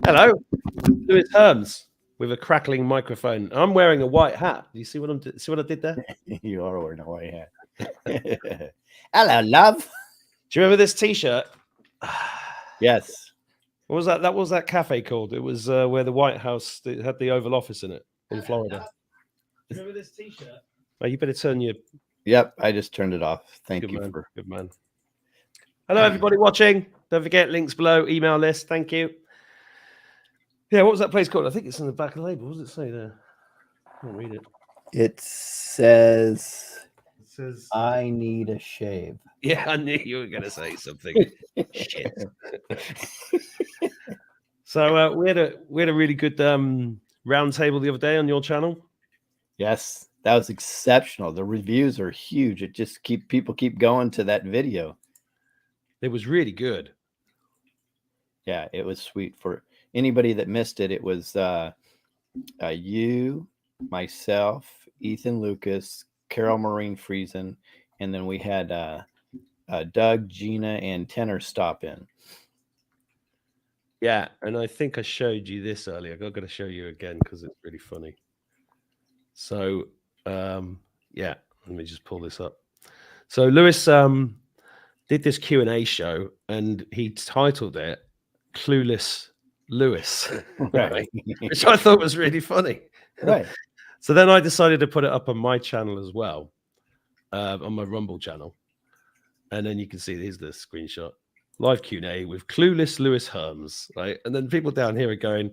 Hello, Lewis Herms with a crackling microphone. I'm wearing a white hat. Do you see what see what I did there? You are wearing a white hat. Hello, love. Do you remember this T-shirt? Yes. What was that? That was that cafe called. It was where the White House had the Oval Office in it in Florida. Do you remember this T-shirt? Oh, you better turn your. Yep. I just turned it off. Thank Good you man. for. Good man. Hello, everybody watching. Don't forget links below. Email list. Thank you. Yeah, what was that place called? I think it's in the back of the label. What does it say there? I can't read it. It says. It says. I need a shave. Yeah, I knew you were going to say something. Shit. So we had a really good round table the other day on your channel. Yes, that was exceptional. The reviews are huge. It just people keep going to that video. It was really good. Yeah, it was sweet. For anybody that missed it, it was you, myself, Ethan Lucas, Carol Maureen Friesen, and then we had Doug, Gina, and Tenor stop in. Yeah, and I think I showed you this earlier. I'm going to show you again because it's really funny. So, yeah, let me just pull this up. So Lewis did this Q&A show, and he titled it "Clueless Lewis," Right. which I thought was really funny. Right. So then I decided to put it up on my channel as well, on my Rumble channel, and then you can see here's the screenshot. Live Q&A with Clueless Lewis Herms, right? And then people down here are going,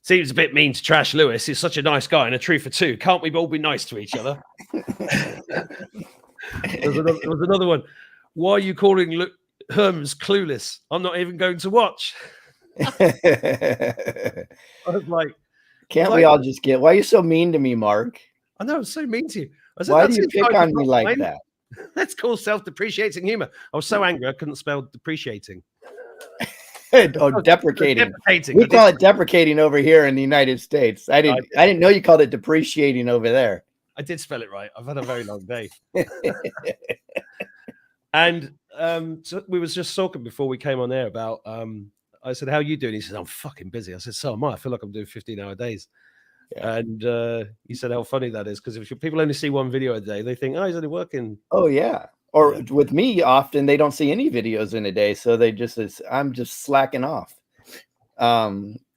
seems a bit mean to trash Lewis. He's such a nice guy and a true for two. Can't we all be nice to each other? There was another one. Why are you calling Herms clueless? I'm not even going to watch. I was like, can't we all just get? Why are you so mean to me, Mark? I know, I'm so mean to you. I said, why do you pick on me like that? That's called self-depreciating humor. I was so angry I couldn't spell depreciating. Oh, deprecating. We call it deprecating over here in the United States. I didn't know you called it depreciating over there. I did spell it right. I've had a very long day. And so we was just talking before we came on air about I said, how are you doing? He said, I'm fucking busy. I said, so am I. I feel like I'm doing 15-hour days. Yeah. And he said how funny that is, because if people only see one video a day, they think, oh, he's only working. Oh yeah. Or with me, often they don't see any videos in a day, so they just I'm just slacking off.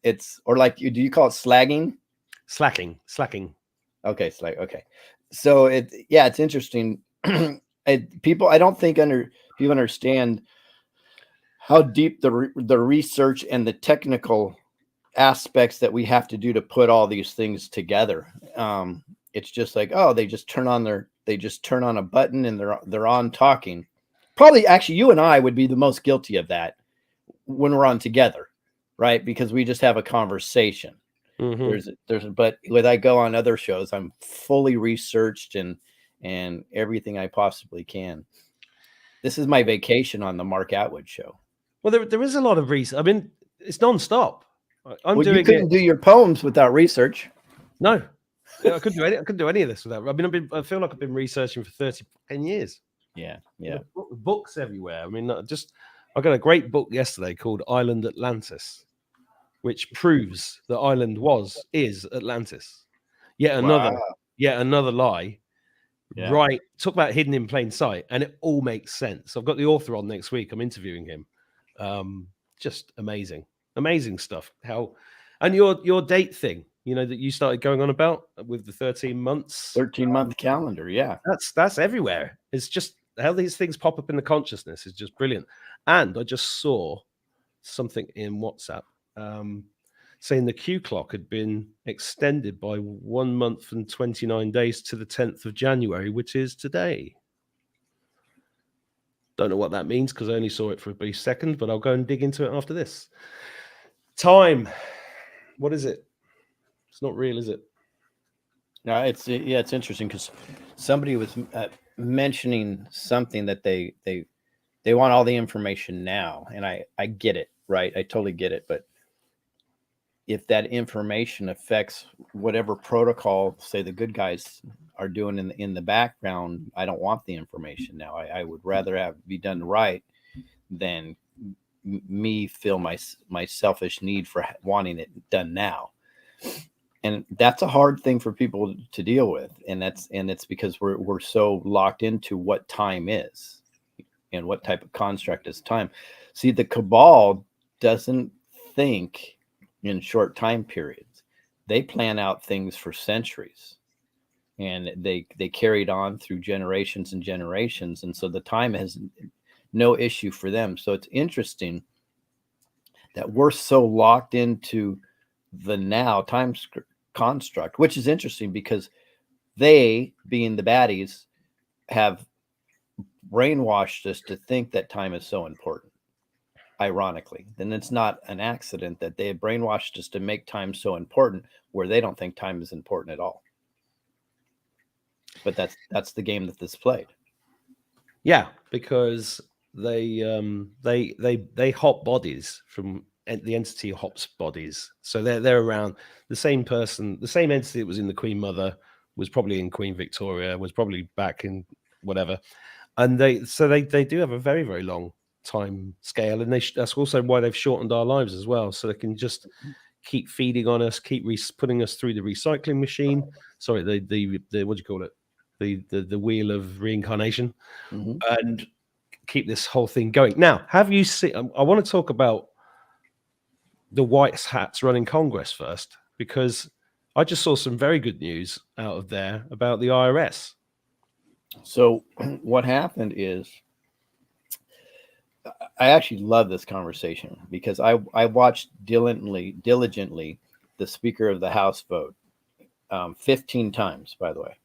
It's or like do you call it slagging? Slacking. Okay, okay. So it's interesting. People, I don't think people understand how deep the research and the technical aspects that we have to do to put all these things together. It's just like, oh, they just turn on a button and they're on talking. Probably actually you and I would be the most guilty of that when we're on together, right? Because we just have a conversation. Mm-hmm. But when I go on other shows, I'm fully researched and everything I possibly can. This is my vacation on the Mark Atwood show. Well, there is a lot of research. I mean, it's nonstop. You couldn't do your poems without research. No, I couldn't do any. I couldn't do any of this without. I mean, I feel like I've been researching for 30 years. Yeah. Books everywhere. I mean, I got a great book yesterday called Island Atlantis, which proves the island is Atlantis. Yet another lie. Yeah. Right. Talk about hidden in plain sight, and it all makes sense. I've got the author on next week. I'm interviewing him. Just amazing stuff. And your date thing, that you started going on about with the 13-month calendar. Yeah, that's everywhere. It's just how these things pop up in the consciousness is just brilliant. And I just saw something in WhatsApp saying the Q clock had been extended by 1 month and 29 days to the 10th of January, which is today. Don't know what that means because I only saw it for a brief second, but I'll go and dig into it after this. Time. What is it? It's not real, is it? No, it's interesting because somebody was mentioning something that they want all the information now, and I get it, right? I totally get it, but if that information affects whatever protocol, say the good guys are doing in the background, I don't want the information now. I would rather have be done right than me feel my selfish need for wanting it done now. And that's a hard thing for people to deal with, and it's because we're so locked into what time is and what type of construct is time. See, the cabal doesn't think in short time periods. They plan out things for centuries, and they carried on through generations and generations, and so the time has no issue for them. So it's interesting that we're so locked into the now time construct, which is interesting because they, being the baddies, have brainwashed us to think that time is so important. Ironically, then it's not an accident that they have brainwashed us to make time so important where they don't think time is important at all. But that's the game that this played. Yeah, because they hop bodies from the entity hops bodies, so they're around the same person, the same entity that was in the Queen Mother was probably in Queen Victoria, was probably back in whatever, and they do have a very, very long time scale, and that's also why they've shortened our lives as well, so they can just keep feeding on us, keep putting us through the recycling machine. Sorry, the what do you call it? The wheel of reincarnation, and keep this whole thing going. Now, have you seen? I want to talk about the white hats running Congress first, because I just saw some very good news out of there about the IRS. So what happened is, I actually love this conversation because I watched diligently the Speaker of the House vote 15 times, by the way.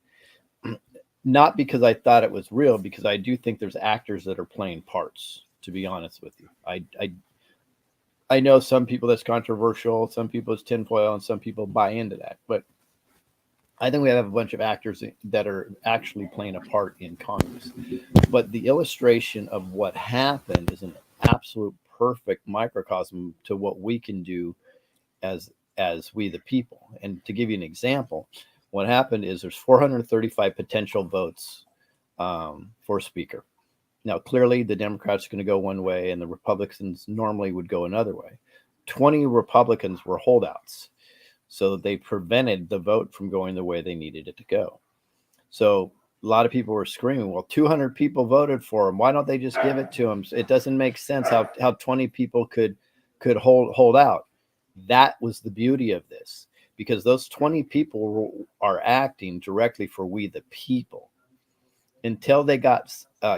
Not because I thought it was real, because I do think there's actors that are playing parts, to be honest with you. I know some people that's controversial, some people it's tinfoil, and some people buy into that. But I think we have a bunch of actors that are actually playing a part in Congress. But the illustration of what happened is an absolute perfect microcosm to what we can do as we the people. And to give you an example, what happened is there's 435 potential votes for speaker. Now, clearly, the Democrats are going to go one way, and the Republicans normally would go another way. 20 Republicans were holdouts, so they prevented the vote from going the way they needed it to go. So a lot of people were screaming, well, 200 people voted for him. Why don't they just give it to him? It doesn't make sense how 20 people could hold out. That was the beauty of this, because those 20 people are acting directly for we the people until they got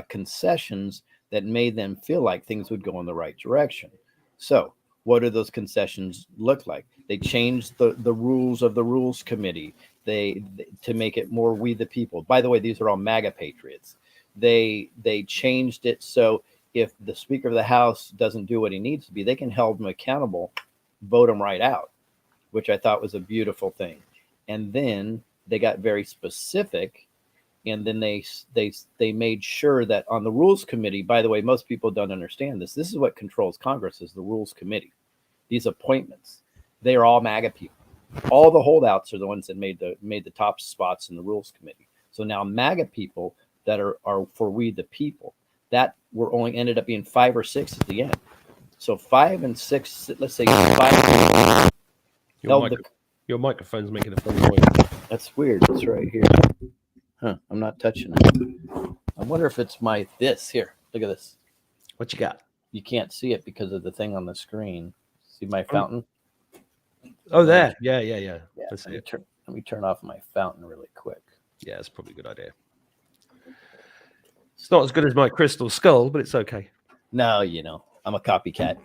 concessions that made them feel like things would go in the right direction. So what do those concessions look like? They changed the rules of the Rules Committee to make it more we the people. By the way, these are all MAGA patriots. They changed it so if the Speaker of the House doesn't do what he needs to be, they can hold him accountable, vote him right out, which I thought was a beautiful thing. And then they got very specific, and then they made sure that on the Rules Committee, by the way, most people don't understand this. This is what controls Congress, is the Rules Committee. These appointments, they are all MAGA people. All the holdouts are the ones that made the top spots in the Rules Committee. So now MAGA people that are for we the people, that were only ended up being 5 or 6 at the end. So 5 and 6, let's say 5. Your microphone's making a funny noise. That's weird. It's right here. Huh? I'm not touching it. I wonder if it's this here. Look at this. What you got? You can't see it because of the thing on the screen. See my fountain? Oh, there. Yeah. Let me turn off my fountain really quick. Yeah, it's probably a good idea. It's not as good as my crystal skull, but it's okay. No, I'm a copycat.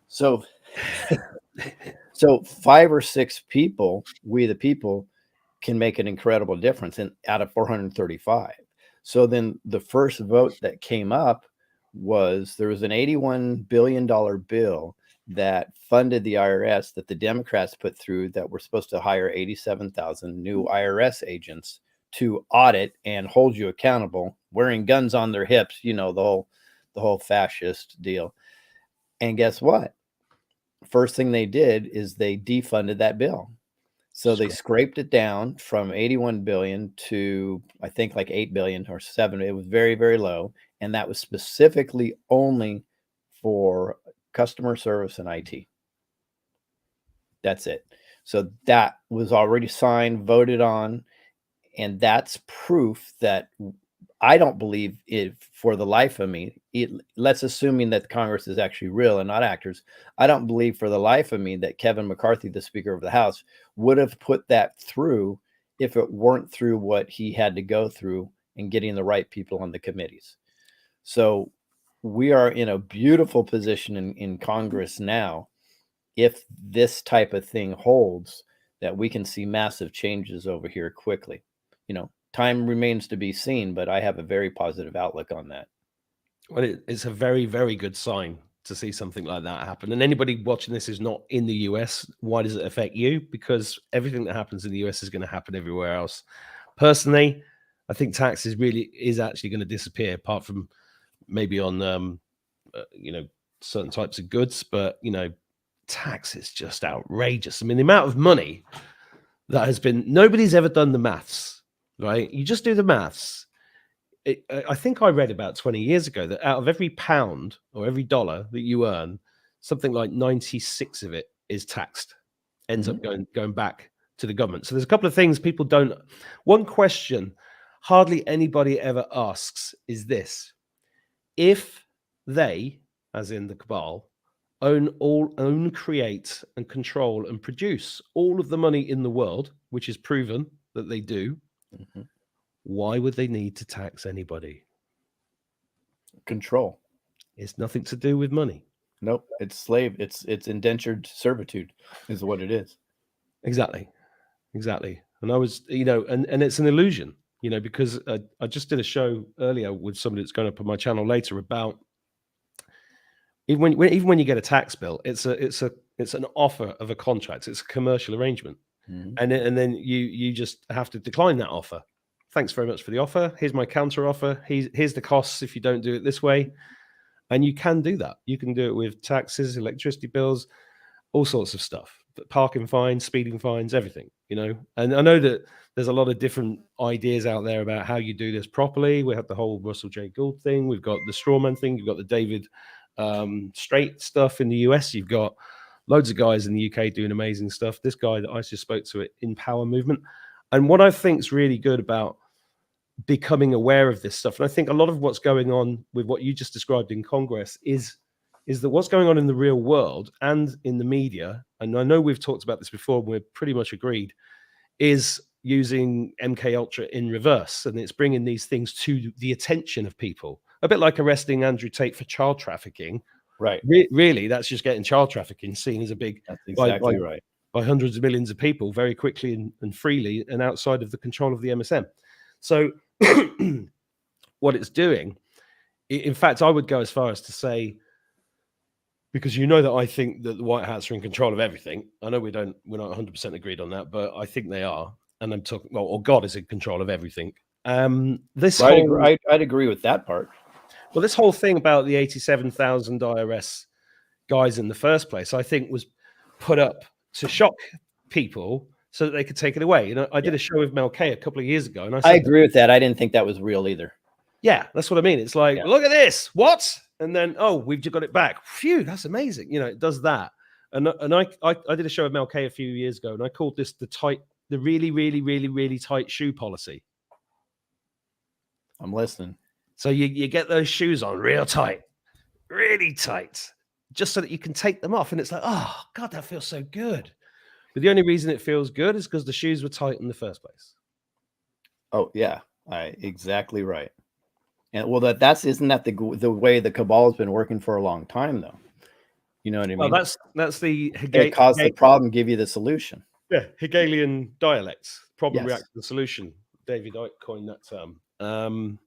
So 5 or 6 people, we the people, can make an incredible difference out of 435. So then the first vote that came up was there was an $81 billion bill that funded the IRS that the Democrats put through, that were supposed to hire 87,000 new IRS agents to audit and hold you accountable, wearing guns on their hips, the whole fascist deal. And guess what? First thing they did is they defunded that bill. So they scraped it down from 81 billion to, I think, like 8 billion or 7. It was very, very low. And that was specifically only for customer service and IT. That's it. So that was already signed, voted on, and that's proof that I don't believe it for the life of me. Let's assuming that Congress is actually real and not actors. I don't believe for the life of me that Kevin McCarthy, the Speaker of the House, would have put that through if it weren't through what he had to go through in getting the right people on the committees. So we are in a beautiful position in Congress now. If this type of thing holds, that we can see massive changes over here quickly. Time remains to be seen, but I have a very positive outlook on that. Well, it's a very, very good sign to see something like that happen. And anybody watching this is not in the US. Why does it affect you? Because everything that happens in the US is going to happen everywhere else. Personally, I think taxes really is actually going to disappear, apart from maybe on certain types of goods. But tax is just outrageous. I mean, the amount of money that has been, nobody's ever done the maths, right? You just do the maths. I think I read about 20 years ago that out of every pound or every dollar that you earn, something like 96 of it is taxed, ends up going back to the government. So there's a couple of things people don't. One question hardly anybody ever asks is this: if they, as in the cabal, own, create and control and produce all of the money in the world, which is proven that they do, why would they need to tax anybody? Control. It's nothing to do with money. Nope. It's slave. It's indentured servitude is what it is. Exactly. And I was, and it's an illusion, because I just did a show earlier with somebody that's going up on my channel later about even when you get a tax bill, it's an offer of a contract. It's a commercial arrangement, and then you just have to decline that offer. Thanks very much for the offer. Here's my counter offer. Here's the costs if you don't do it this way. And you can do that. You can do it with taxes, electricity bills, all sorts of stuff. Parking fines, speeding fines, everything, And I know that there's a lot of different ideas out there about how you do this properly. We have the whole Russell J. Gould thing. We've got the strawman thing. You've got the David Straight stuff in the US. You've got loads of guys in the UK doing amazing stuff. This guy that I just spoke to at In Power Movement. And what I think is really good about becoming aware of this stuff, and I think a lot of what's going on with what you just described in Congress is that what's going on in the real world and in the media, and I know we've talked about this before, and we're pretty much agreed, is using MK Ultra in reverse, and it's bringing these things to the attention of people. A bit like arresting Andrew Tate for child trafficking. Right. Really, that's just getting child trafficking seen as a big, that's exactly right, by hundreds of millions of people very quickly and freely and outside of the control of the MSM. So what it's doing, in fact, I would go as far as to say, because that I think that the White Hats are in control of everything. I know we're not 100% agreed on that, but I think they are. And I'm talking, or God is in control of everything. I'd agree with that part. Well, this whole thing about the 87,000 IRS guys in the first place, I think was put up to shock people so that they could take it away. I did a show with Mel K a couple of years ago, and I agree with that. I didn't think that was real either. Yeah, that's what I mean. It's like, look at this. What? And then, we've just got it back. Phew, that's amazing. It does that. And I did a show with Mel K a few years ago, and I called this the really, really, really, really tight shoe policy. I'm listening. So you get those shoes on real tight, really tight, just so that you can take them off. And it's like, oh, God, that feels so good. But the only reason it feels good is because the shoes were tight in the first place. Oh, yeah. Exactly right. And well, isn't that the way the cabal has been working for a long time, though? You know what I mean? Well, that's the cause the problem, give you the solution. Yeah, Hegelian dialects, problem, reaction, solution. David Icke coined that term. And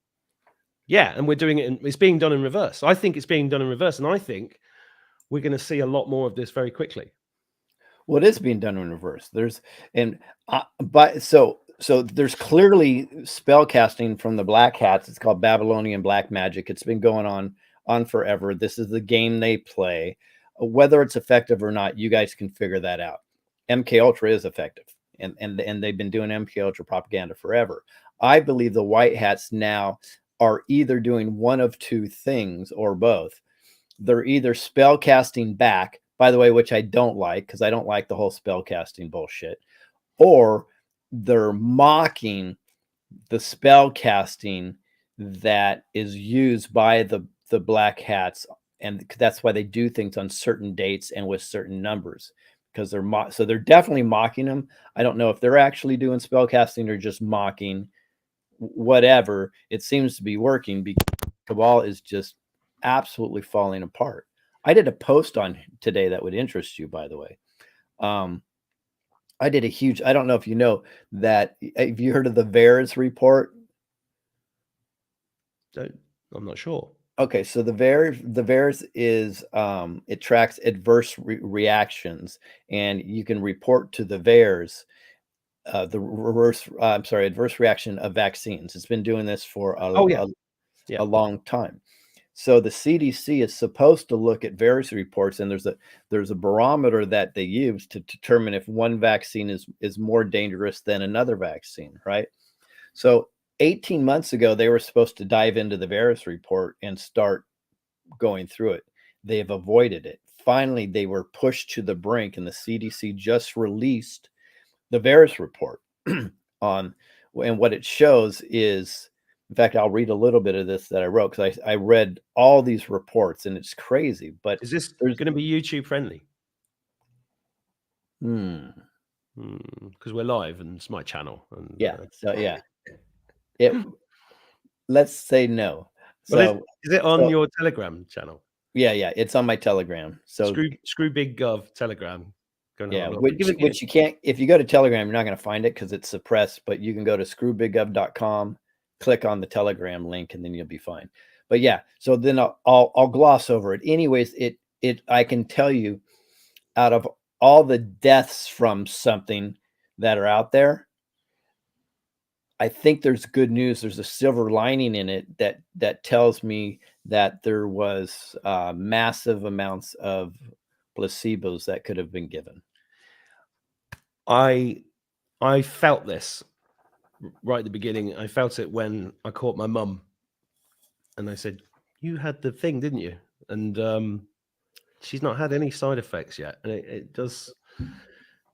we're doing it. It's being done in reverse. I think it's being done in reverse, and I think we're going to see a lot more of this very quickly. Well, it is being done in reverse. So there's clearly spell casting from the Black Hats. It's called Babylonian Black Magic. It's been going on forever. This is the game they play. Whether it's effective or not, you guys can figure that out. MK Ultra is effective, and they've been doing MK Ultra propaganda forever. I believe the White Hats now are either doing one of two things or both. they're either spell casting back, by the way, which I don't like because I don't like the whole spell casting bullshit, or they're mocking the spell casting that is used by the black hats, and that's why they do things on certain dates and with certain numbers, because so they're definitely mocking them. I don't know if they're actually doing spell casting or just mocking. Whatever, it seems to be working because Cabal is just absolutely falling apart. I did a post on today that would interest you, by the way. I did a huge, I don't know if you know that. Have you heard of the VAERS report? I'm not sure. Okay, so the VAERS is it tracks adverse reactions, and you can report to the VAERS adverse reaction of vaccines. It's been doing this for a long time. So the CDC is supposed to look at various reports, and there's a barometer that they use to determine if one vaccine is more dangerous than another vaccine, right? So 18 months ago, they were supposed to dive into the VAERS report and start going through it. They have avoided it. Finally, they were pushed to the brink, and the CDC just released the VAERS report on, and what it shows is, in fact, I'll read a little bit of this that I wrote because I read all these reports and it's crazy. But is this going to be YouTube friendly? Because we're live and it's my channel. And yeah, so yeah, let's say no. So is it on your Telegram channel? Yeah, it's on my Telegram. So screw Big Gov Telegram. Yeah, which you can't, if you go to Telegram, you're not going to find it because it's suppressed, but you can go to screwbiggov.com, click on the Telegram link, and then you'll be fine. But yeah, so then I'll gloss over it. Anyways, I can tell you, out of all the deaths from something that are out there, I think there's good news. There's a silver lining in it that tells me that there was massive amounts of placebos that could have been given. I felt this right at the beginning. I felt it when I caught my mum, and I said, "You had the thing, didn't you?" And she's not had any side effects yet, and it does.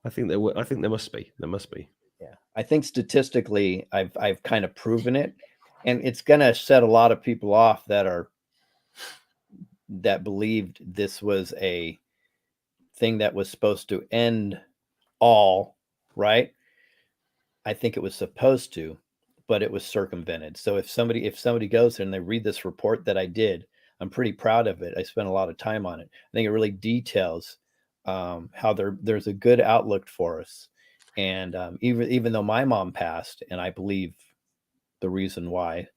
I think there must be. There must be. Yeah, I think statistically, I've kind of proven it, and it's going to set a lot of people off that believed this was a thing that was supposed to end all, right? I think it was supposed to, but it was circumvented. So if somebody goes there and they read this report that I did, I'm pretty proud of it. I spent a lot of time on it. I think it really details how there's a good outlook for us. And even though my mom passed, and I believe the reason why,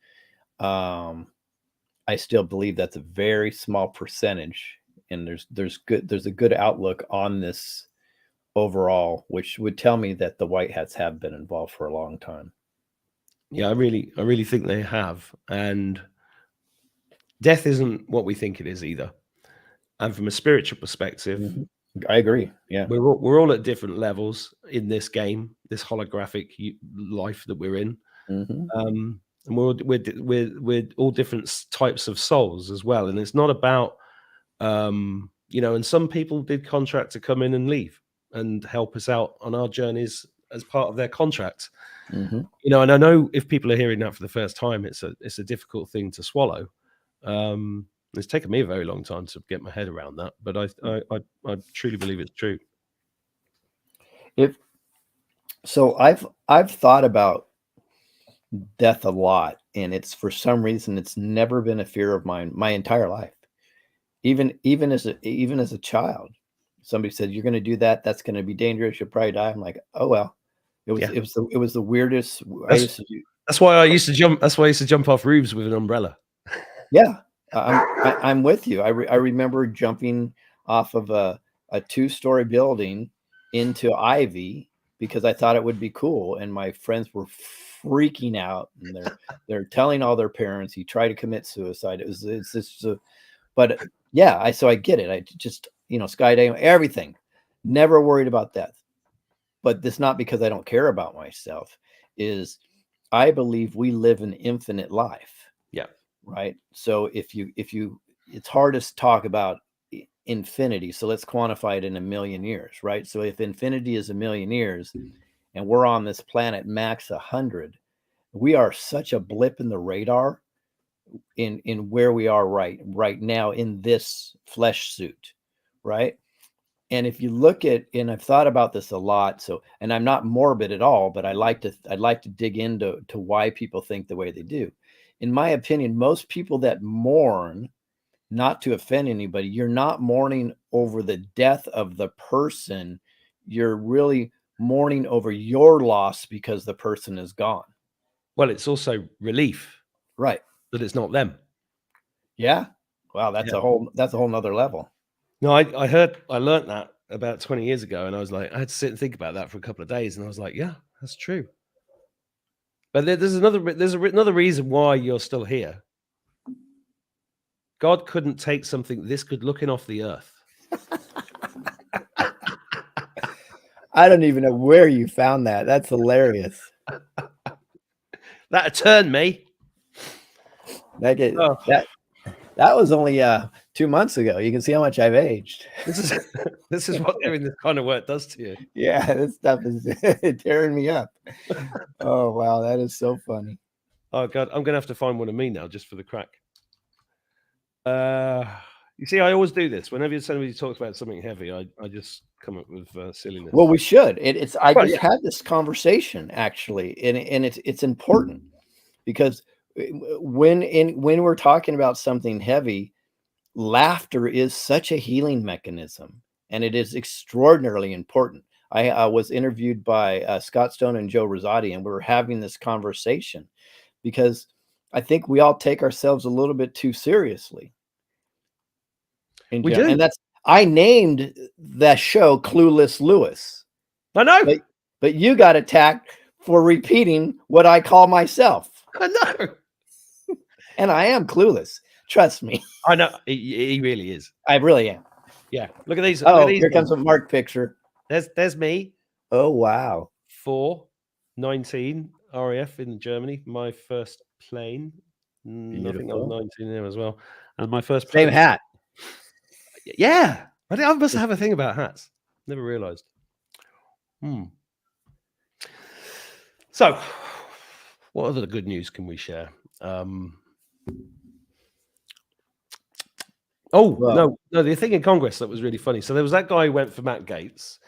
I still believe that's a very small percentage. And there's a good outlook on this overall, which would tell me that the white hats have been involved for a long time. Yeah, I really think they have. And death isn't what we think it is either. And from a spiritual perspective, I agree. Yeah, we're all at different levels in this game, this holographic life that we're in. And we're all different types of souls as well. And it's not about and some people did contract to come in and leave and help us out on our journeys as part of their contract. And I know if people are hearing that for the first time, it's a difficult thing to swallow. It's taken me a very long time to get my head around that, but I truly believe it's true. So I've thought about death a lot, and it's, for some reason, it's never been a fear of mine my entire life. Even as a child, somebody said, "You're going to do that. That's going to be dangerous. You'll probably die." I'm like, "Oh well." It was the weirdest. That's why I used to jump. That's why I used to jump off roofs with an umbrella. Yeah, I'm with you. I remember jumping off of a 2-story building into ivy because I thought it would be cool, and my friends were freaking out, and they're telling all their parents. He tried to commit suicide. But yeah, so I get it. I just, skydiving, everything, never worried about death. But this, not because I don't care about myself, is I believe we live an infinite life. Yeah. Right. So if you it's hard to talk about infinity. So let's quantify it in a million years, right? So if infinity is a million years and we're on this planet max 100, we are such a blip in the radar in where we are right now in this flesh suit, right? And if you look at, and I've thought about this a lot, so, and I'm not morbid at all, but I'd like to dig into why people think the way they do. In my opinion, most people that mourn, not to offend anybody, you're not mourning over the death of the person. You're really mourning over your loss because the person is gone. Well, it's also relief, right? That it's not them. Yeah. Wow, that's a whole nother level. No, I learned that about 20 years ago, and I was like, I had to sit and think about that for a couple of days, and I was like, yeah, that's true. But there's another reason why you're still here. God couldn't take something this good looking off the earth. I don't even know where you found that. That's hilarious. That turned me. That was only 2 months ago. You can see how much I've aged. This is what doing this kind of work does to you. Yeah, this stuff is tearing me up. Oh wow, that is so funny. Oh God, I'm gonna have to find one of me now just for the crack. You see, I always do this. Whenever somebody talks about something heavy, I just come up with silliness. Well, we should. I just had this conversation actually, and it's important because when we're talking about something heavy, laughter is such a healing mechanism, and it is extraordinarily important. I was interviewed by Scott Stone and Joe Rosati, and we were having this conversation because I think we all take ourselves a little bit too seriously. We do. And I named that show Clueless Lewis. I know. But you got attacked for repeating what I call myself. I know. And I am clueless. Trust me. I know. He really is. I really am. Yeah. Look at these. Oh, here comes a Mark picture. There's me. Oh, wow. 4/19 RAF in Germany. My first plane. Beautiful. I think I was 19 there as well. And my first plane. Same hat. Yeah. I must have a thing about hats. Never realized. So, what other good news can we share? No, the thing in Congress that was really funny. So there was that guy who went for Matt Gaetz.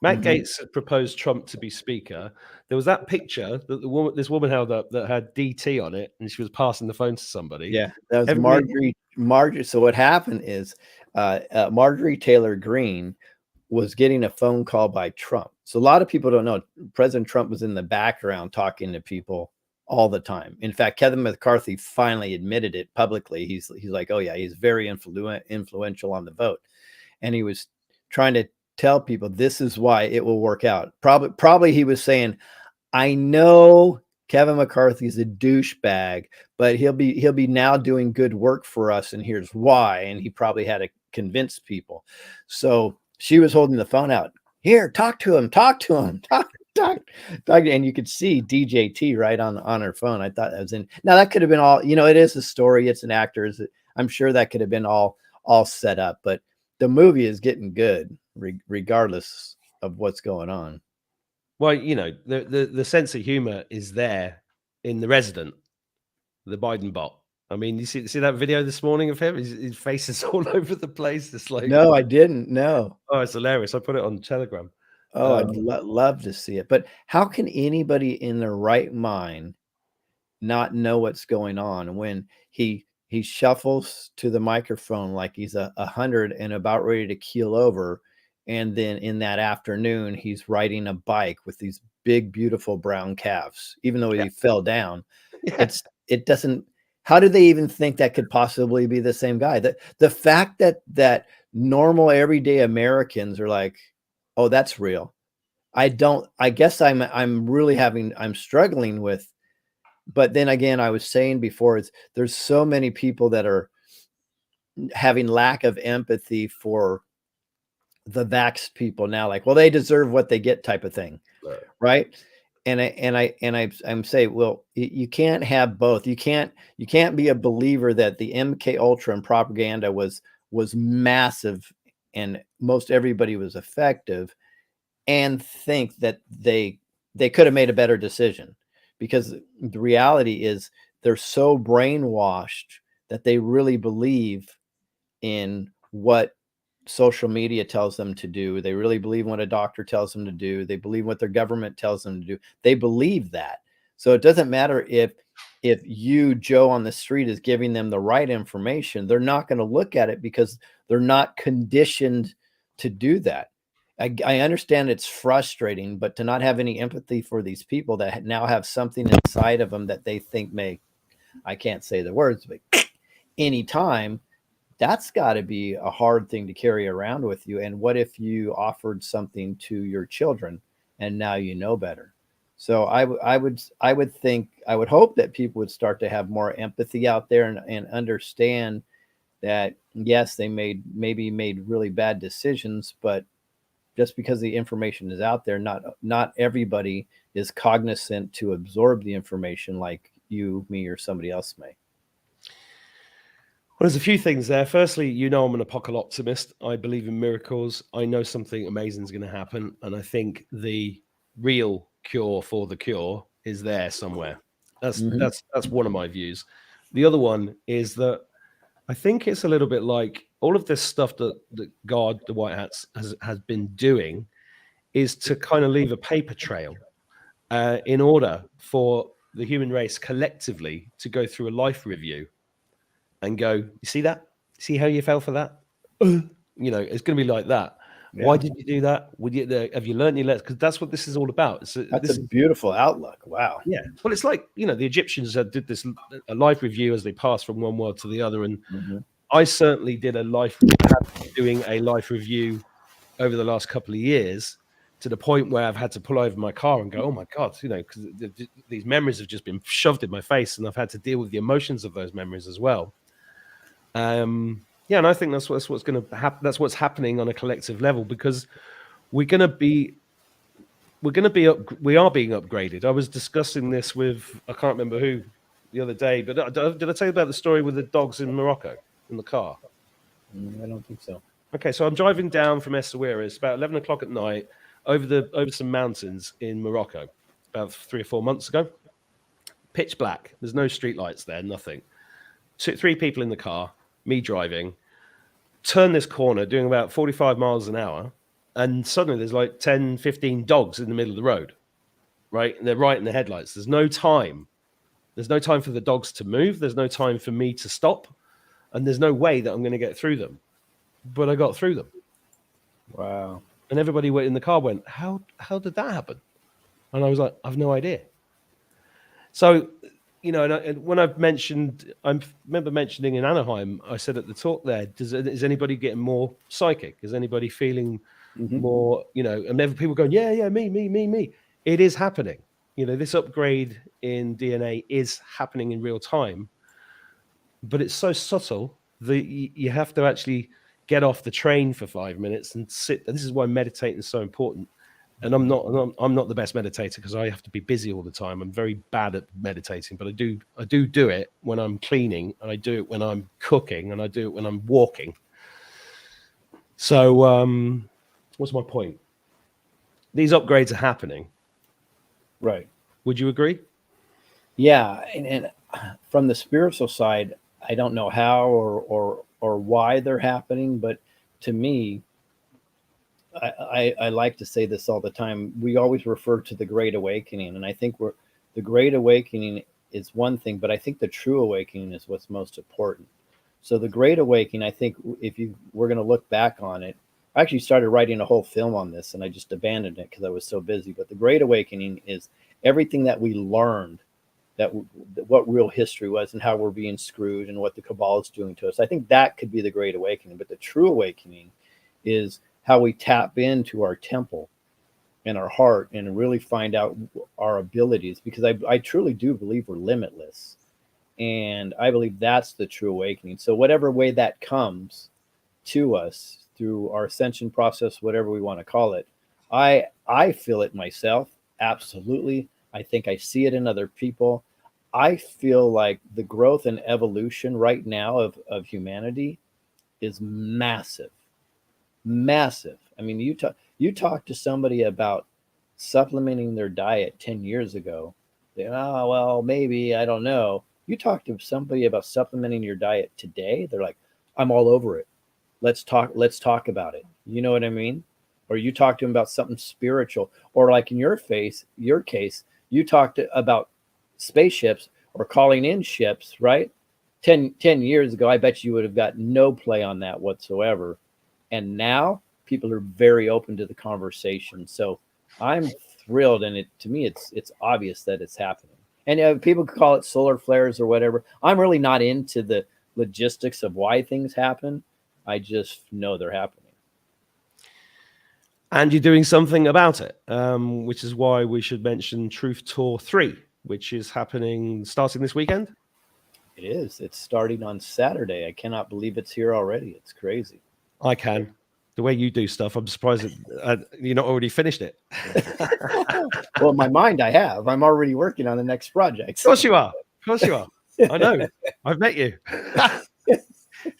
Matt Gaetz had proposed Trump to be speaker. There was that picture that this woman held up that had DT on it, and she was passing the phone to somebody. Yeah, that was Marjorie. So what happened is Marjorie Taylor Greene was getting a phone call by Trump. So a lot of people don't know President Trump was in the background talking to people all the time. In fact, Kevin McCarthy finally admitted it publicly. He's like, oh yeah, he's very influential on the vote, and he was trying to tell people this is why it will work out. Probably he was saying, I know Kevin McCarthy is a douchebag, but he'll be now doing good work for us, and here's why. And he probably had to convince people. So she was holding the phone out. Here, talk to him. And you could see DJT right on her phone. I thought that was in. Now that could have been all. It is a story. It's an actor. I'm sure that could have been all set up. But the movie is getting good, regardless of what's going on. Well, the sense of humor is there in The Resident, the Biden bot. I mean, you see that video this morning of him? His face is all over the place. It's like, no, I didn't. No. Oh, it's hilarious. I put it on Telegram. Oh, I'd love to see it. But how can anybody in their right mind not know what's going on when he shuffles to the microphone like he's 100 and about ready to keel over, and then in that afternoon he's riding a bike with these big, beautiful brown calves, even though he fell down. It doesn't. How do they even think that could possibly be the same guy? The fact that normal everyday Americans are like, oh, that's real. I guess I'm struggling with, but then again, I was saying before, there's so many people that are having lack of empathy for the vaxxed people now, like, well, they deserve what they get type of thing. Right. I'm saying, well, you can't have both. You can't be a believer that the MK Ultra and propaganda was massive and most everybody was effective, and think that they could have made a better decision, because the reality is they're so brainwashed that they really believe in what social media tells them to do. They really believe what a doctor tells them to do. They believe what their government tells them to do. They believe that. So it doesn't matter if you, Joe, on the street is giving them the right information, they're not going to look at it because they're not conditioned to do that. I understand it's frustrating, but to not have any empathy for these people that now have something inside of them that they think may, I can't say the words, but anytime, that's got to be a hard thing to carry around with you. And what if you offered something to your children and now you know better? So I would hope that people would start to have more empathy out there and understand that, yes, they maybe made really bad decisions, but just because the information is out there, not everybody is cognizant to absorb the information like you, me, or somebody else may. Well, there's a few things there. Firstly, I'm an apocalypse optimist. I believe in miracles. I know something amazing is going to happen, and I think the real cure for the cure is there somewhere. That's one of my views. The other one is that I think it's a little bit like all of this stuff that God, the White Hats, has been doing, is to kind of leave a paper trail in order for the human race collectively to go through a life review and go, you see that? See how you fell for that? It's going to be like that. Yeah. Why did you do that? Have you learned your lessons? Because that's what this is all about. That's a beautiful outlook. Wow. Yeah. Well, it's like, the Egyptians did this a life review as they passed from one world to the other. And I certainly did doing a life review over the last couple of years, to the point where I've had to pull over my car and go, oh my God, because these memories have just been shoved in my face, and I've had to deal with the emotions of those memories as well. And I think that's what's going to happen. That's what's happening on a collective level, because we are being upgraded. I was discussing this with, I can't remember who the other day, but did I tell you about the story with the dogs in Morocco in the car? I don't think so. Okay, so I'm driving down from Essaouira. It's about 11 o'clock at night over some mountains in Morocco about 3 or 4 months ago. Pitch black. There's no street lights there, nothing. 3 people in the car, me driving, turn this corner doing about 45 miles an hour, and suddenly there's like 10, 15 dogs in the middle of the road, right? And they're right in the headlights. There's no time. There's no time for the dogs to move. There's no time for me to stop. And there's no way that I'm going to get through them. But I got through them. Wow. And everybody in the car went, how did that happen? And I was like, I've no idea. So, and when I remember mentioning in Anaheim, I said at the talk there, is anybody getting more psychic? Is anybody feeling more, and people going, yeah, me. It is happening. This upgrade in DNA is happening in real time, but it's so subtle that you have to actually get off the train for 5 minutes and sit. And this is why meditating is so important. And I'm not the best meditator because I have to be busy all the time. I'm very bad at meditating, but I do it when I'm cleaning, and I do it when I'm cooking, and I do it when I'm walking. So what's my point? These upgrades are happening. Right. Would you agree? Yeah. And from the spiritual side, I don't know how or why they're happening, but to me, I like to say this all the time. We always refer to the Great Awakening, and I think the Great Awakening is one thing, but I think the true awakening is what's most important. So the Great Awakening, I think, we're going to look back on it. I actually started writing a whole film on this, and I just abandoned it because I was so busy. But the Great Awakening is everything that we learned, what real history was, and how we're being screwed, and what the cabal is doing to us. I think that could be the Great Awakening. But the true awakening is how we tap into our temple and our heart and really find out our abilities, because I truly do believe we're limitless. And I believe that's the true awakening. So whatever way that comes to us through our ascension process, whatever we want to call it, I feel it myself Absolutely. I think I see it in other people. I feel like the growth and evolution right now of humanity is massive. Massive. I mean, you talk to somebody about supplementing their diet 10 years ago. They, oh, well, maybe, I don't know. You talk to somebody about supplementing your diet today, they're like, I'm all over it. Let's talk about it. You know what I mean? Or you talk to them about something spiritual, or like in your case, you talked about spaceships or calling in ships, right? 10 years ago, I bet you would have got no play on that whatsoever. And now people are very open to the conversation. So I'm thrilled, and it to me it's obvious that it's happening. And people could call it solar flares or whatever. I'm really not into the logistics of why things happen. I just know they're happening. And you're doing something about it, which is why we should mention Truth Tour 3, which is happening starting this weekend. It is. It's starting on Saturday. I cannot believe it's here already. It's crazy. I can. The way you do stuff, I'm surprised that you're not already finished it. Well, in my mind, I have. I'm already working on the next project. Of course you are. Of course you are. I know. I've met you.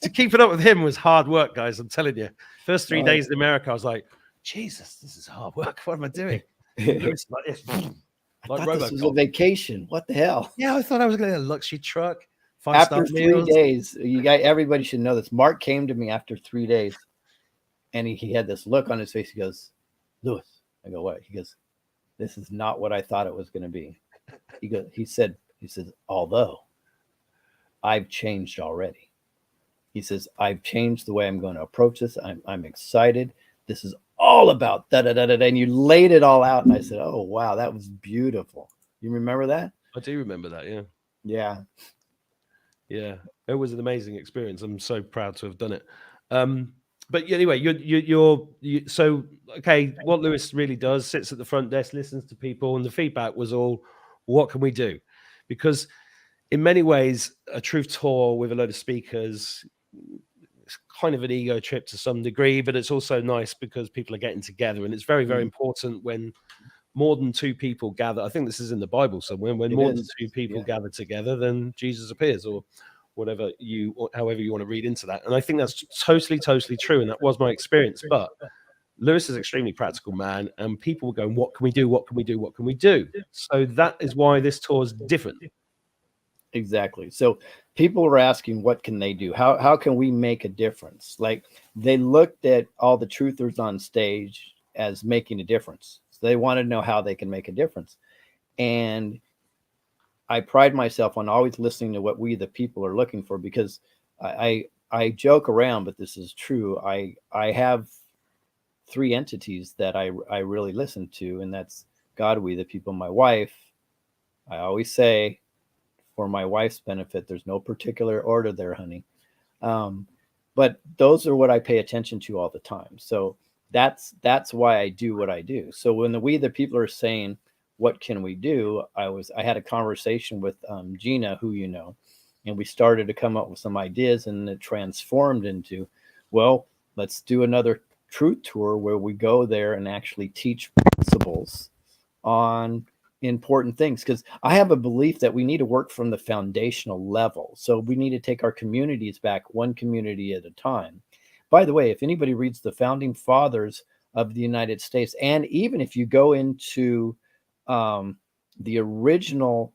To keep it up with him was hard work, guys. I'm telling you. First 3 days in America, I was like, Jesus, this is hard work. What am I doing? Lewis, like this. Like this was a vacation. What the hell? Yeah, I thought I was going to get a luxury truck. After 3 days, everybody should know this. Mark came to me after 3 days, and he had this look on his face. He goes, Lewis. I go, what? He goes, this is not what I thought it was going to be. He said, although I've changed already. He says, I've changed the way I'm going to approach this. I'm excited. This is all about da da da da. And you laid it all out. And I said, oh, wow, that was beautiful. You remember that? I do remember that. Yeah. Yeah. Yeah. It was an amazing experience. I'm so proud to have done it. But anyway, you're so, okay, what Lewis really does, sits at the front desk, listens to people, and the feedback was all, what can we do? Because in many ways, a Truth Tour with a load of speakers, it's kind of an ego trip to some degree, but it's also nice because people are getting together, and it's very, very important when more than two people gather. I think this is in the Bible somewhere. When more than two people gather together, then Jesus appears, or whatever however you want to read into that. And I think that's totally, totally true. And that was my experience. But Lewis is an extremely practical man, and people were going, what can we do? What can we do? What can we do? So that is why this tour is different. Exactly. So people were asking, what can they do? How can we make a difference? Like, they looked at all the truthers on stage as making a difference. So they wanted to know how they can make a difference. And I pride myself on always listening to what we, the people, are looking for, because I joke around, but this is true. I have three entities that I really listen to, and that's God, we, the people, my wife. I always say, for my wife's benefit, there's no particular order there, honey. But those are what I pay attention to all the time. So that's why I do what I do. So when we, the people, are saying, what can we do? I had a conversation with Gina, who you know, and we started to come up with some ideas, and it transformed into, well, let's do another truth tour where we go there and actually teach principles on important things. Because I have a belief that we need to work from the foundational level. So we need to take our communities back one community at a time. By the way, if anybody reads the founding fathers of the United States, and even if you go into the original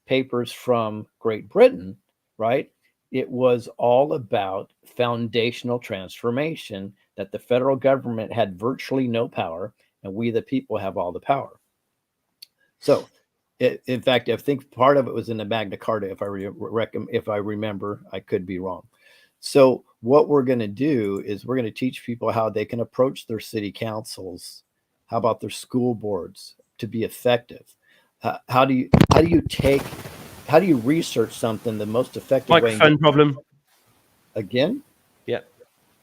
papers from Great Britain, right, it was all about foundational transformation, that the federal government had virtually no power, and we, the people, have all the power. So, in fact, I think part of it was in the Magna Carta, if I remember. I could be wrong. So what we're going to do is we're going to teach people how they can approach their city councils, how about their school boards, to be effective. How do you research something the most effective way? Microphone problem. Again? Yeah.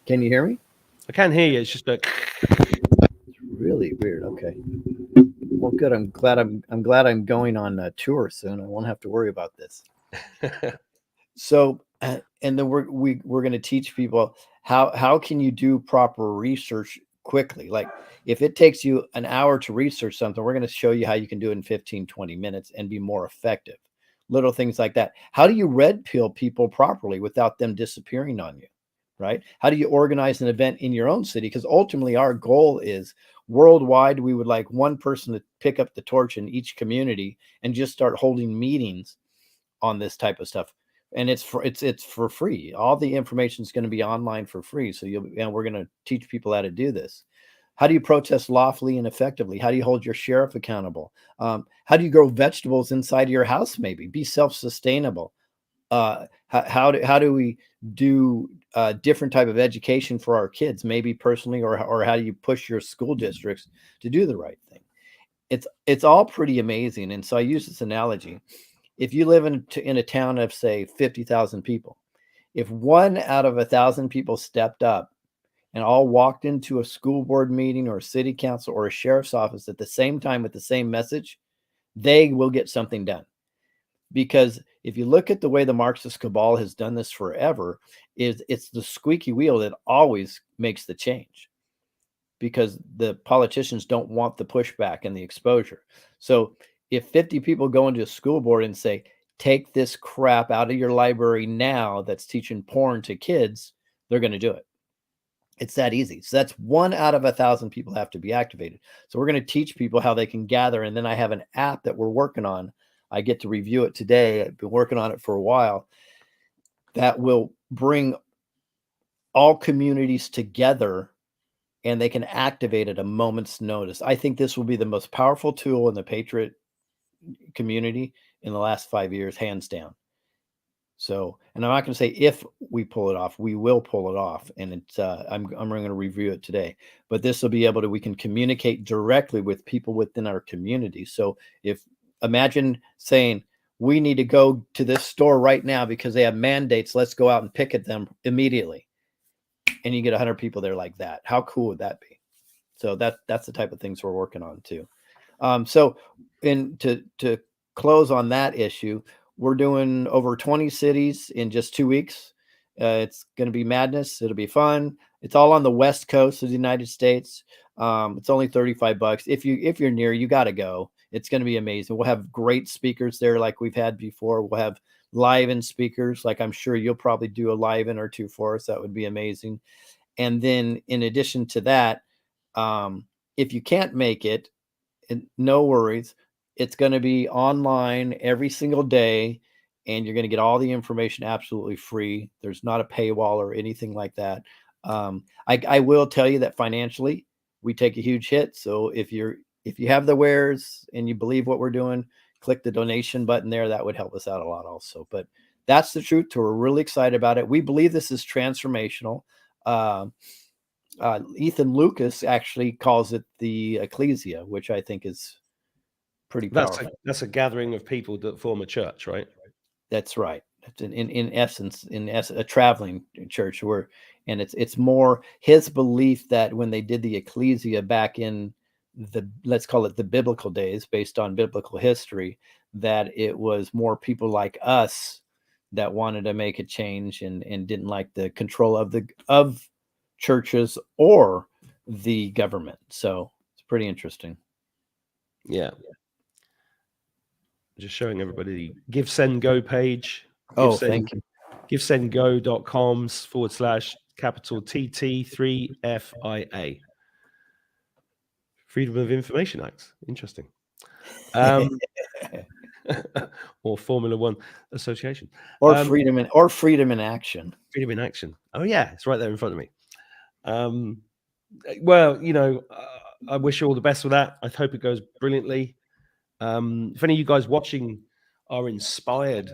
Can you hear me? I can hear you. It's just It's really weird. Okay. Well, good. I'm glad I'm going on a tour soon. I won't have to worry about this. So, and then we're going to teach people how can you do proper research quickly. Like if it takes you an hour to research something, we're going to show you how you can do it in 15, 20 minutes and be more effective. Little things like that. How do you red pill people properly without them disappearing on you? Right? How do you organize an event in your own city? Because ultimately our goal is worldwide. We would like one person to pick up the torch in each community and just start holding meetings on this type of stuff. And it's for free. All the information is going to be online for free. So we're going to teach people how to do this. How do you protest lawfully and effectively? How do you hold your sheriff accountable? How do you grow vegetables inside of your house? Maybe be self-sustainable. How do we do different type of education for our kids, maybe personally, or how do you push your school districts to do the right thing? It's all pretty amazing. And so I use this analogy. If you live in a town of say 50,000 people, if 1 out of 1,000 people stepped up and all walked into a school board meeting or a city council or a sheriff's office at the same time with the same message, they will get something done. Because if you look at the way the Marxist cabal has done this forever, it's the squeaky wheel that always makes the change, because the politicians don't want the pushback and the exposure. So if 50 people go into a school board and say, take this crap out of your library now that's teaching porn to kids, they're going to do it. It's that easy. So that's 1 out of 1,000 people have to be activated. So we're going to teach people how they can gather. And then I have an app that we're working on. I get to review it today. I've been working on it for a while. That will bring all communities together and they can activate at a moment's notice. I think this will be the most powerful tool in the Patriot community in the last 5 years, hands down. So, and I'm not going to say if we pull it off, we will pull it off. And it's, I'm going to review it today, but this will be able to, we can communicate directly with people within our community. So if, imagine saying, we need to go to this store right now because they have mandates. Let's go out and picket them immediately. And you get 100 people there like that. How cool would that be? So that's the type of things we're working on too. So to close on that issue, we're doing over 20 cities in just 2 weeks. It's going to be madness. It'll be fun. It's all on the West Coast of the United States. It's only $35. If you're near, you got to go. It's going to be amazing. We'll have great speakers there like we've had before. We'll have live-in speakers. Like I'm sure you'll probably do a live-in or two for us. That would be amazing. And then in addition to that, if you can't make it, no worries. It's going to be online every single day, and you're going to get all the information absolutely free. There's not a paywall or anything like that. I will tell you that financially, we take a huge hit. So if you have the wares and you believe what we're doing, click the donation button there. That would help us out a lot also. But that's the truth. We're really excited about it. We believe this is transformational. Ethan Lucas actually calls it the ecclesia, which I think is pretty powerful. That's a gathering of people that form a church, right? That's right. In essence, a traveling church and it's more his belief that when they did the ecclesia back in let's call it the biblical days, based on biblical history, that it was more people like us that wanted to make a change and didn't like the control of churches or the government. So it's pretty interesting. Yeah. Just showing everybody the Give Send Go page. Thank you. GiveSendGo.com/TT3FIA. Freedom of Information Act. Interesting. Or Formula One Association. Or freedom in action. Freedom in action. Oh yeah, it's right there in front of me. Well, I wish you all the best with that. I hope it goes brilliantly. If any of you guys watching are inspired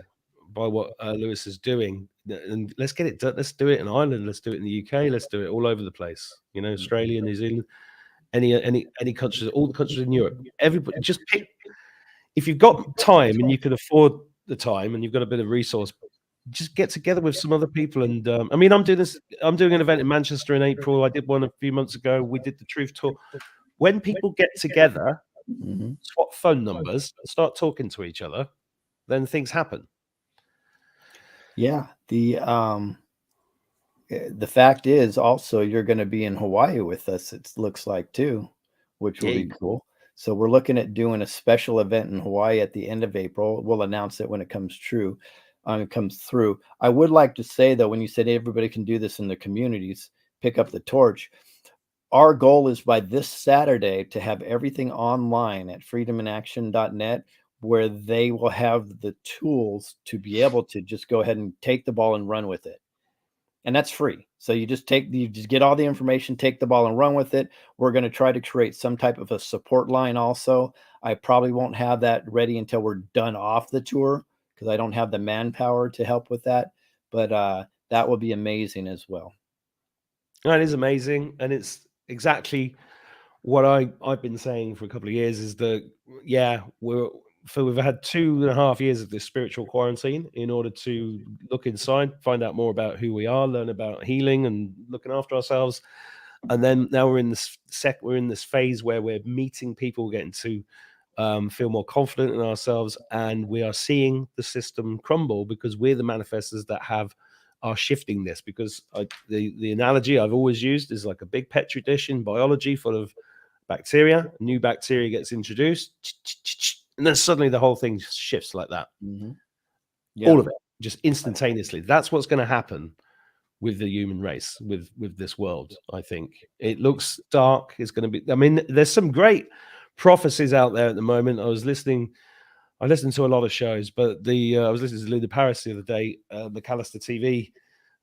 by what Lewis is doing, and let's get it done. Let's do it in Ireland. Let's do it in the UK. Let's do it all over the place. Australia, New Zealand, any countries, all the countries in Europe. Everybody, just pick. If you've got time and you can afford the time and you've got a bit of resource, just get together with some other people. And I'm doing this. I'm doing an event in Manchester in April. I did one a few months ago. We did the Truth Tour. When people get together, swap phone numbers, start talking to each other, then things happen. Yeah, The fact is also you're going to be in Hawaii with us, it looks like too, which will be Yay. cool. So we're looking at doing a special event in Hawaii at the end of April. We'll announce it when it comes true. It comes through. I would like to say though, when you said everybody can do this in the communities, pick up the torch. Our goal is by this Saturday to have everything online at freedominaction.net, where they will have the tools to be able to just go ahead and take the ball and run with it. And that's free. So you just get all the information, take the ball and run with it. We're going to try to create some type of a support line also. I probably won't have that ready until we're done off the tour because I don't have the manpower to help with that. But that will be amazing as well. That is amazing. And it's exactly what I've been saying for a couple of years is that, yeah, we've had 2.5 years of this spiritual quarantine in order to look inside, find out more about who we are, learn about healing and looking after ourselves. And then now we're in this phase where we're meeting people, getting to feel more confident in ourselves, and we are seeing the system crumble because we're the manifestors that are shifting this. Because the analogy I've always used is like a big petri dish in biology full of bacteria. New bacteria gets introduced, and then suddenly the whole thing shifts like that. Mm-hmm. All of it, just instantaneously. That's what's going to happen with the human race, with this world. I think it looks dark. It's going to be. I mean, there's some great prophecies out there at the moment. I listened to a lot of shows, but I was listening to Linda Paris the other day, McAllister TV.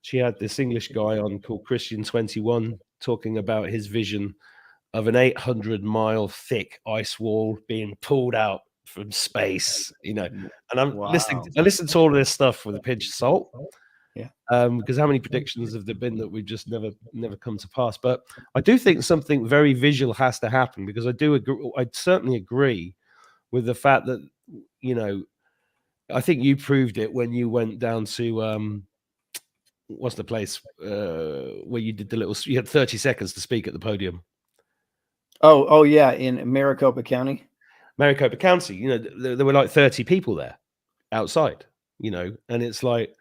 She had this English guy on called Christian 21 talking about his vision of an 800-mile thick ice wall being pulled out from space, and I'm listening. I listened to all of this stuff with a pinch of salt, because how many predictions have there been that we've just never come to pass? But I do think something very visual has to happen, because I certainly agree with the fact that I think you proved it when you went down to what's the place where you did you had 30 seconds to speak at the podium. Oh yeah, in Maricopa County. Maricopa County, there were like 30 people there outside, and it's like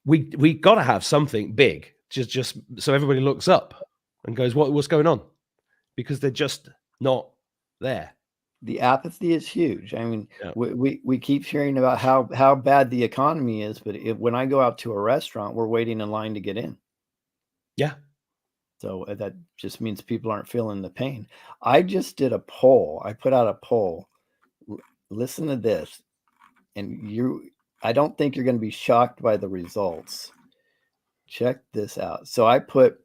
we got to have something big, just so everybody looks up and goes, what's going on? Because they're just not there. The apathy is huge. I mean, we keep hearing about how bad the economy is, but when I go out to a restaurant, we're waiting in line to get in. Yeah. So that just means people aren't feeling the pain. I just did a poll. I put out a poll. Listen to this. And I don't think you're going to be shocked by the results. Check this out. So I put,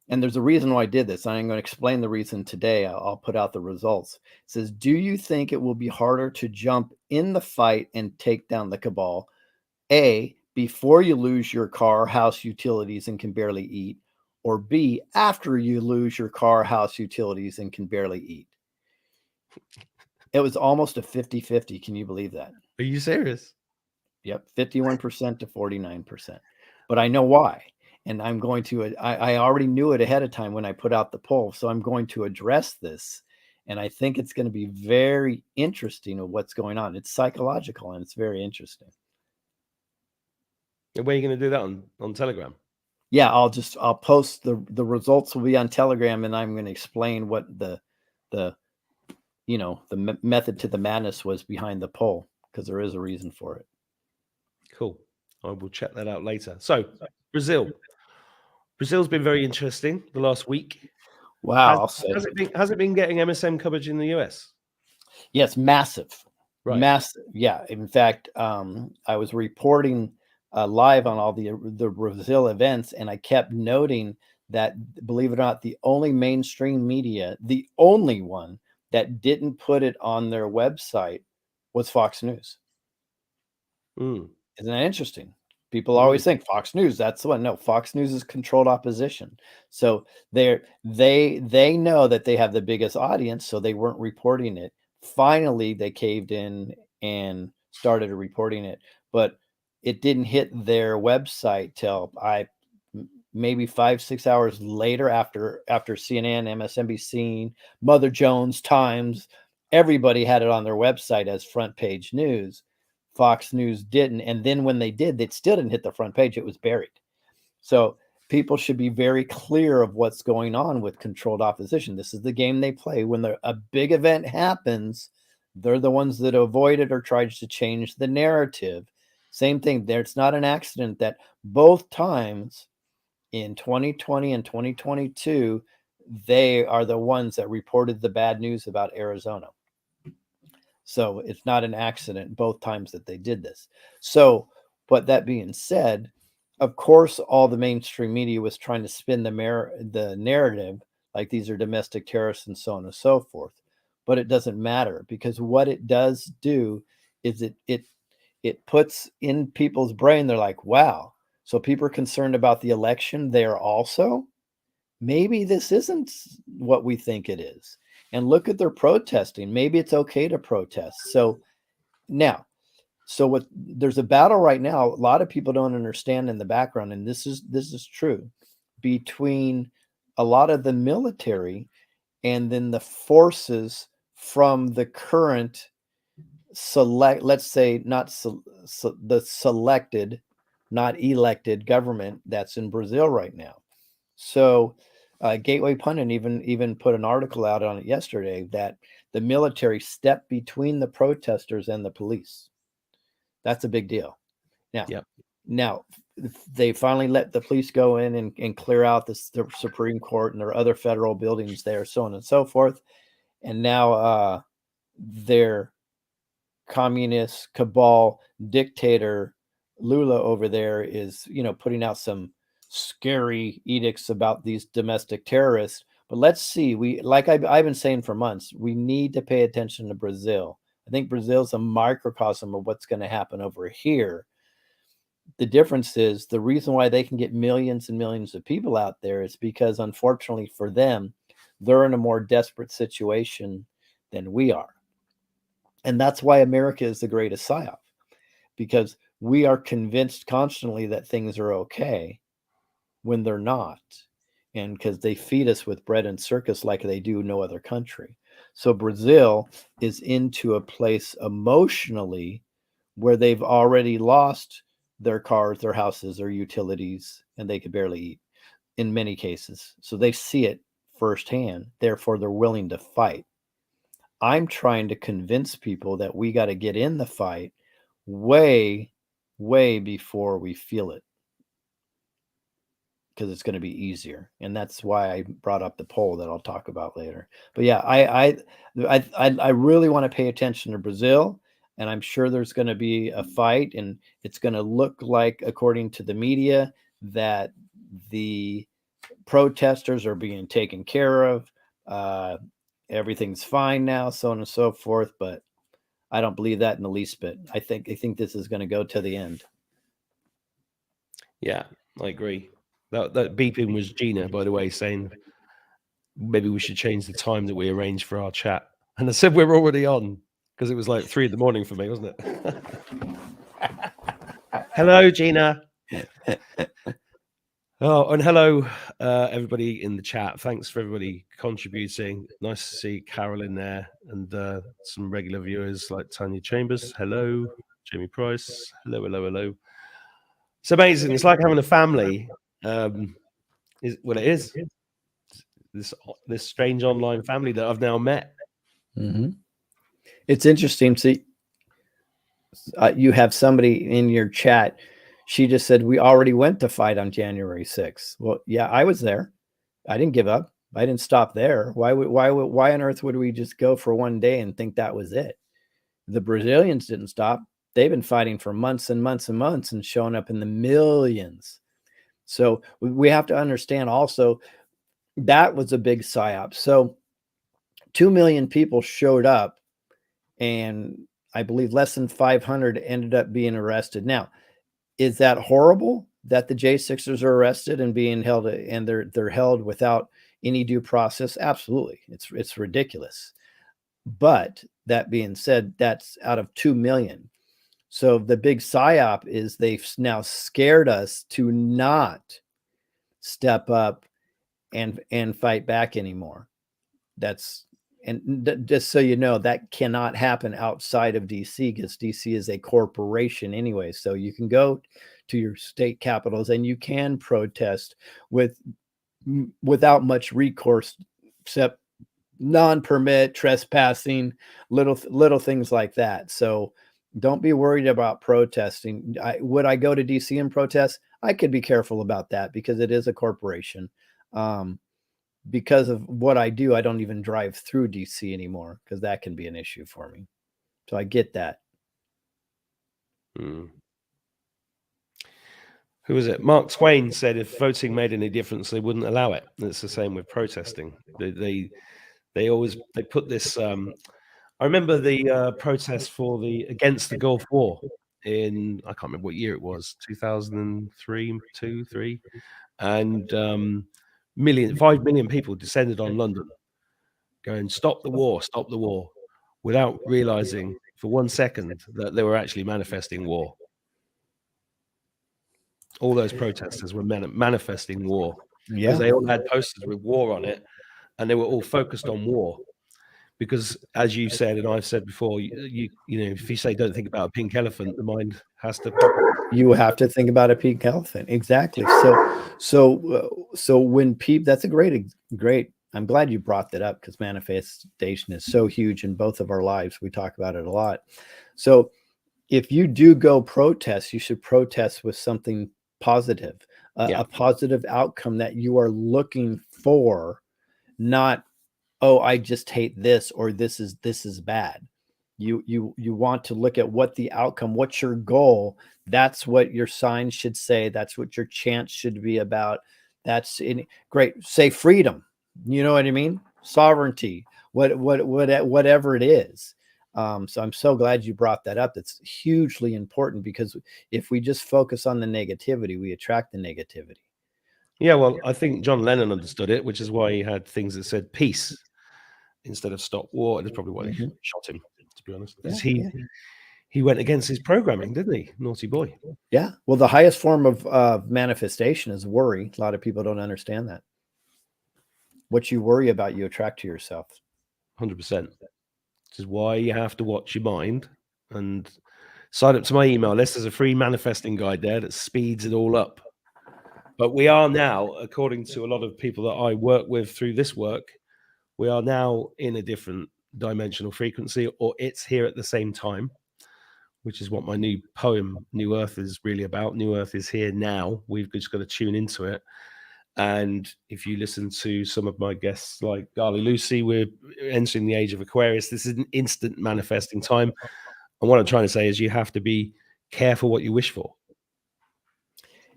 and there's a reason why I did this. I'm going to explain the reason today. I'll put out the results. It says, do you think it will be harder to jump in the fight and take down the cabal? A, before you lose your car, house, utilities, and can barely eat. Or B, after you lose your car, house, utilities, and can barely eat. It was almost a 50-50. Can you believe that? Are you serious? Yep, 51% to 49%. But I know why. And I'm going to, I already knew it ahead of time when I put out the poll. So I'm going to address this. And I think it's going to be very interesting of what's going on. It's psychological and it's very interesting. Where are you going to do that on Telegram? Yeah, I'll post the results will be on Telegram, and I'm going to explain what the method to the madness was behind the poll, because there is a reason for it. Cool. I will check that out later. So Brazil's been very interesting the last week. Wow. Has it been getting MSM coverage in the US? Yes, massive. Right. Massive. Yeah. In fact, I was reporting live on all the Brazil events, and I kept noting that, believe it or not, the only mainstream media, the only one that didn't put it on their website was Fox News. Isn't that interesting? People always think Fox News, that's the one. No, Fox News is controlled opposition. So they know that they have the biggest audience, so they weren't reporting it. Finally, they caved in and started reporting it, but it didn't hit their website till maybe 5-6 hours later after CNN, MSNBC, Mother Jones, Times, everybody had it on their website as front page news. Fox News didn't. And then when they did, it still didn't hit the front page. It was buried. So people should be very clear of what's going on with controlled opposition. This is the game they play. When a big event happens, they're the ones that avoid it or try to change the narrative. Same thing there. It's not an accident that both times in 2020 and 2022, they are the ones that reported the bad news about Arizona. So it's not an accident both times that they did this. So, but that being said, of course, all the mainstream media was trying to spin the narrative like these are domestic terrorists and so on and so forth. But it doesn't matter, because what it does do is it puts in people's brain, they're like, wow, so people are concerned about the election there also? Maybe this isn't what we think it is. And look at their protesting. Maybe it's okay to protest. So now, there's a battle right now. A lot of people don't understand in the background, and this is true, between a lot of the military and then the forces from the current let's say not the selected, not elected government that's in Brazil right now. So Gateway Pundit even put an article out on it yesterday that the military stepped between the protesters and the police. That's a big deal. Now they finally let the police go in and clear out the Supreme Court and there are other federal buildings there, so on and so forth. And now their communist cabal dictator Lula over there is, putting out some scary edicts about these domestic terrorists. But let's see, I've been saying for months, we need to pay attention to Brazil. I think Brazil's a microcosm of what's going to happen over here. The difference is the reason why they can get millions and millions of people out there is because, unfortunately for them, they're in a more desperate situation than we are. And that's why America is the greatest psyop, because we are convinced constantly that things are okay when they're not. And because they feed us with bread and circus like they do no other country. So Brazil is into a place emotionally where they've already lost their cars, their houses, their utilities, and they could barely eat in many cases. So they see it firsthand. Therefore, they're willing to fight. I'm trying to convince people that we got to get in the fight way, way before we feel it, because it's going to be easier. And that's why I brought up the poll that I'll talk about later. But yeah, I really want to pay attention to Brazil, and I'm sure there's going to be a fight, and it's going to look like, according to the media, that the protesters are being taken care of. Everything's fine now, so on and so forth. But I don't believe that in the least bit. I think this is going to go to the end. Yeah, I agree. That beeping was Gina, by the way, saying maybe we should change the time that we arranged for our chat. And I said we're already on, because it was like 3 a.m. for me, wasn't it? Hello, Gina. Oh, and hello, everybody in the chat. Thanks for everybody contributing. Nice to see Carol in there, and some regular viewers like Tanya Chambers. Hello, Jamie Price. Hello, hello, hello. It's amazing. It's like having a family. It is. This strange online family that I've now met. Mm-hmm. It's interesting. See, you have somebody in your chat. She just said, we already went to fight on January 6th. Well, yeah, I was there. I didn't give up. I didn't stop there. Why on earth would we just go for one day and think that was it? The Brazilians didn't stop. They've been fighting for months and months and months and showing up in the millions. So we have to understand also that was a big psyop. So 2 million people showed up, and I believe less than 500 ended up being arrested. Now, is that horrible that the J6ers are arrested and being held, and they're held without any due process? Absolutely. It's ridiculous. But that being said, that's out of 2 million. So the big psyop is they've now scared us to not step up and fight back anymore. And just so you know, that cannot happen outside of DC, because DC is a corporation anyway. So you can go to your state capitals and you can protest without much recourse, except non-permit trespassing, little things like that. So don't be worried about protesting. Would I go to DC and protest? I could be careful about that because it is a corporation. Because of what I do, I don't even drive through DC anymore because that can be an issue for me. So I get that. Who was it? Mark Twain said if voting made any difference, they wouldn't allow it. It's the same with protesting. They put this. I remember the protest for against the Gulf War in, I can't remember what year it was, 2003, 2, 3, and 5 million people descended on London, going stop the war, without realizing for 1 second that they were actually manifesting war. All those protesters were manifesting war because they all had posters with war on it, and they were all focused on war. Because, as you said, and I've said before, you know, if you say don't think about a pink elephant, the mind has to pop. You have to think about a pink elephant, exactly. So when people, that's a great. I'm glad you brought that up because manifestation is so huge in both of our lives. We talk about it a lot. So if you do go protest, you should protest with something positive, a positive outcome that you are looking for, not, oh, I just hate this, or this is bad. You want to look at what the outcome, what's your goal. That's what your sign should say. That's what your chant should be about. That's great. Say freedom. You know what I mean? Sovereignty. Whatever it is. So I'm so glad you brought that up. It's hugely important because if we just focus on the negativity, we attract the negativity. Yeah, well, I think John Lennon understood it, which is why he had things that said peace instead of stop war. That's probably why they shot him, to be honest, because he went against his programming, didn't he? Naughty boy. Yeah. Well, the highest form of manifestation is worry. A lot of people don't understand that. What you worry about, you attract to yourself. 100%. Which is why you have to watch your mind and sign up to my email list. There's a free manifesting guide there that speeds it all up. But we are now, according to a lot of people that I work with through this work, we are now in a different dimensional frequency, or it's here at the same time, which is what my new poem, New Earth, is really about. New Earth is here now. We've just got to tune into it. And if you listen to some of my guests like Garly Lucy, we're entering the age of Aquarius. This is an instant manifesting time. And what I'm trying to say is you have to be careful what you wish for.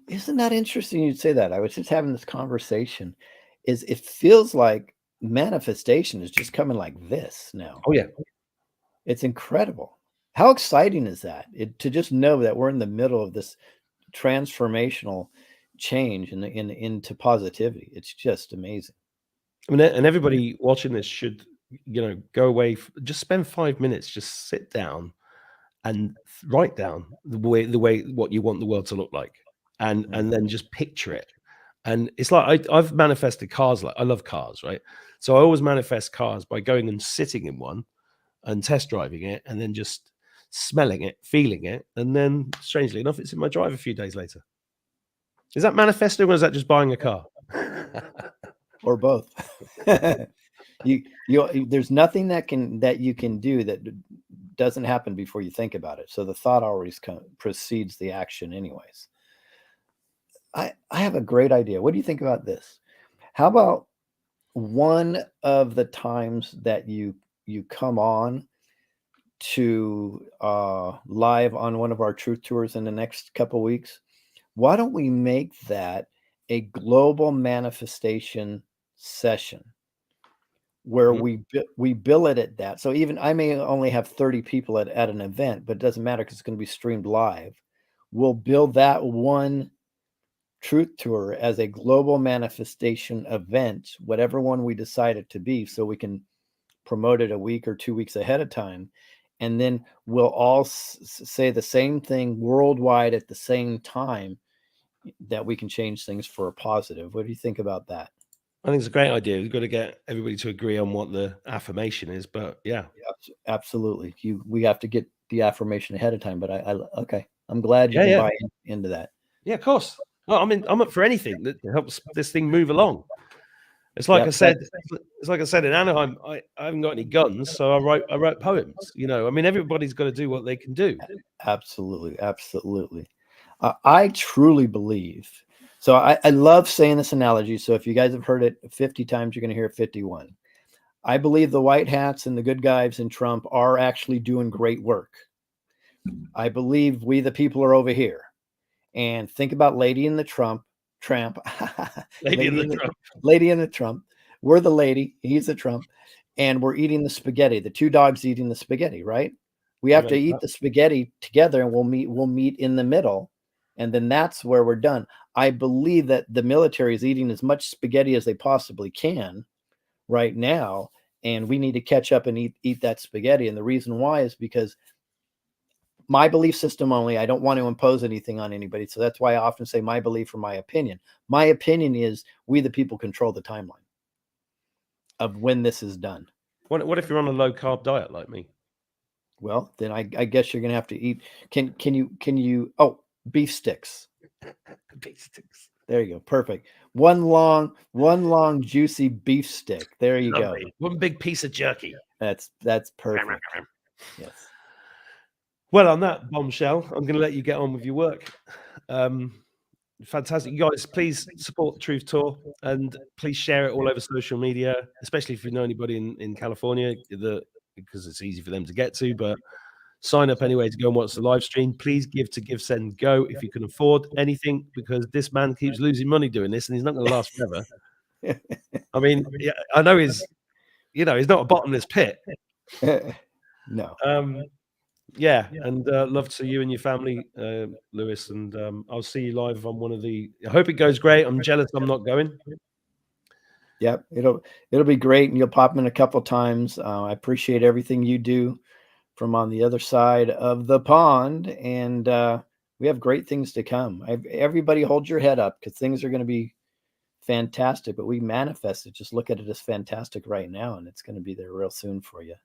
Isn't that interesting you'd say that? I was just having this conversation. It feels like manifestation is just coming like this now. Oh, yeah. It's incredible. How exciting is that? To just know that we're in the middle of this transformational change into positivity. It's just amazing. I mean, and everybody watching this should, go away, just spend 5 minutes, just sit down and write down the way what you want the world to look like, and then just picture it. And it's like I've manifested cars. Like, I love cars, right? So I always manifest cars by going and sitting in one and test driving it, and then just smelling it, feeling it, and then strangely enough, it's in my drive a few days later. Is that manifesting, or is that just buying a car? Or both. There's nothing that you can do that doesn't happen before you think about it. So the thought always precedes the action anyways. I have a great idea. What do you think about this? How about one of the times that you come on to live on one of our truth tours in the next couple weeks? Why don't we make that a global manifestation session where we bill it at that? So even I may only have 30 people at an event, but it doesn't matter because it's going to be streamed live. We'll build that one truth tour as a global manifestation event, whatever one we decide it to be, so we can promote it a week or 2 weeks ahead of time. And then we'll all say the same thing worldwide at the same time, that we can change things for a positive. What do you think about that? I think it's a great idea. We've got to get everybody to agree on what the affirmation is. But yeah, Absolutely. We have to get the affirmation ahead of time. But okay, I'm glad you yeah, can yeah, buy into that. yeah. Of course. Well, I mean, I'm up for anything that helps this thing move along. It's like Yep, I said. It's like I said in Anaheim. I haven't got any guns, so I wrote poems. You know, I mean, everybody's got to do what they can do. Absolutely, absolutely. I truly believe. So I love saying this analogy. So if you guys have heard it 50 times, you're going to hear it 51. I believe the white hats and the good guys in Trump are actually doing great work. I believe we the people are over here. And think about Lady in the Tramp. Lady in the Trump. Lady in the Trump. We're the lady. He's the Trump. And we're eating the spaghetti. The two dogs eating the spaghetti, right? We have to eat the spaghetti together, and we'll meet in the middle. And then that's where we're done. I believe that the military is eating as much spaghetti as they possibly can right now. And we need to catch up and eat that spaghetti. And the reason why is because my belief system only. I don't want to impose anything on anybody. So that's why I often say my belief or my opinion. My opinion is we the people control the timeline of when this is done. What if you're on a low carb diet like me? Well, then I guess you're gonna have to eat. Can you beef sticks. Beef sticks. There you go. Perfect. One long juicy beef stick. There you Lovely. go. One big piece of jerky. That's perfect. Yes. Well, on that bombshell, I'm going to let you get on with your work. Fantastic. You guys, please support the Truth Tour and please share it all over social media, especially if you know anybody in California, because it's easy for them to get to. But sign up anyway to go and watch the live stream. Please give to Give, Send, Go if you can afford anything, because this man keeps losing money doing this and he's not going to last forever. I mean, yeah, I know he's not a bottomless pit. No. Yeah, and love to you and your family, Lewis, and I'll see you live on one of the. I hope it goes great. I'm jealous I'm not going. Yep, it'll be great, and you'll pop in a couple times. I appreciate everything you do from on the other side of the pond, and we have great things to come. Everybody hold your head up, because things are going to be fantastic, but we manifest it. Just look at it as fantastic right now, and it's going to be there real soon for you.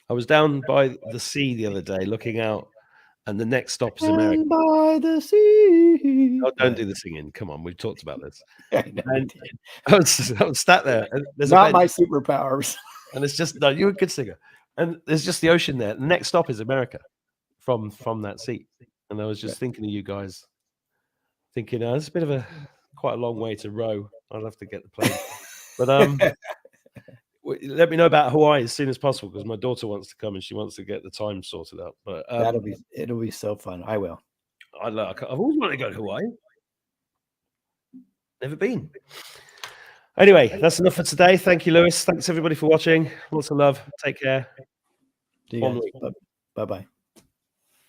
I was down by the sea the other day looking out, and the next stop is America. And by the sea. Oh, don't do the singing. Come on, we've talked about this. I know And I was sat there. And there's not my superpowers. And it's just, no, you're a good singer. And there's just the ocean there. The next stop is America from that seat. And I was just thinking of you guys, thinking, it's a bit of quite a long way to row. I'll have to get the plane. But let me know about Hawaii as soon as possible, because my daughter wants to come and she wants to get the time sorted out. But it'll be so fun. I will. I've always wanted to go to Hawaii. Never been. Anyway, that's enough for today. Thank you, Lewis. Thanks everybody for watching. Lots of love. Take care. See you guys. Bye-bye.